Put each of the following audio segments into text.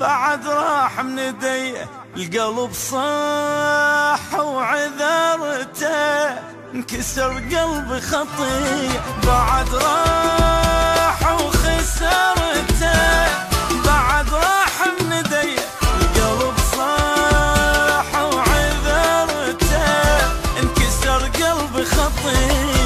بعد راح من يديه، القلب صاح وعذرته، انكسر قلبي خطيه بعد راح وخسرته، بعد راح من يديه، القلب صاح وعذرته، انكسر قلبي خطيه،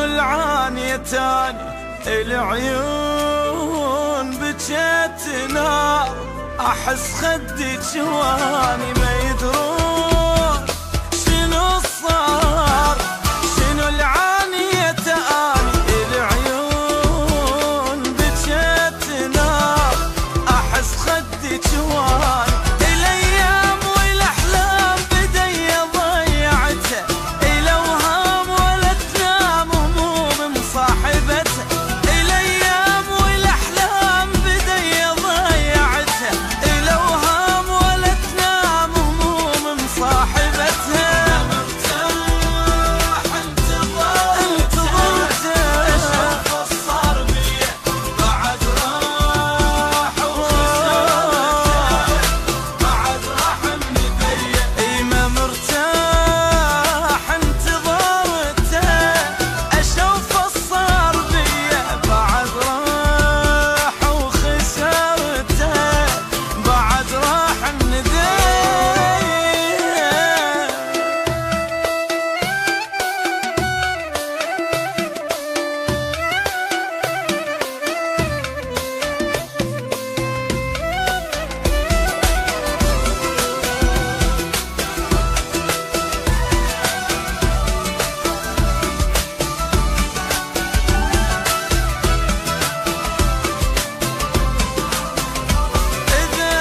العانيتان العيون بجت نار، احس خدي جواني ما يدرون شنو صار، شنو العانيتان العيون بجت نار، احس خدي جواني، الايام والاحلام بدي ضيعتها، الاوهام ولا تنام هموم مصاحبتها، الايام والاحلام بدي ضيعتها، الاوهام ولا تنام هموم مصاحبتها، مرتاح انتظرته، اشوف الصار بيه بعد راح وخسرته، بعد راح من يديه، اي ما مرتاح انتظرته، اشوف الصار بيه بعد راح وخسرته، بعد راح من يديه. إذا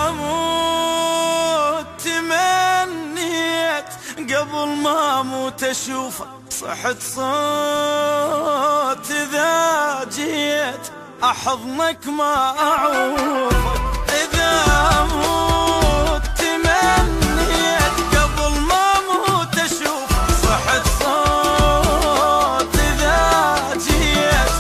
أموت تمنيت قبل ما أموت أشوفك، صحت صوت إذا جيت أحضنك ما أعوفك، إذا أموت تمنيت قبل ما أموت أشوفك، صحت صوت إذا جيت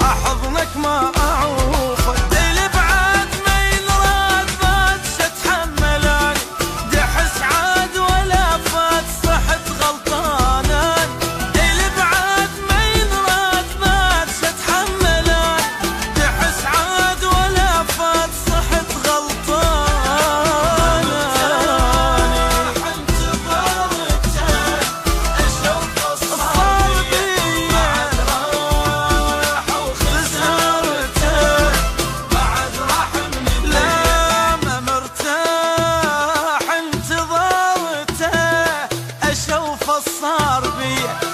أحضنك ما أعوفك، البعاد ما ينراد باتش أتحملاني، دحس عاد ولا فات صحت غلطاناني، البعاد ما ينراد باتش أتحملاني، دحس عاد ولا فات صحت غلطاناني، انتظرته، اشوف الصار بيه بعد راح وخسرته، بعد راح من يديه، لا ما مرتاح انتظرته، اشوف الصار بيه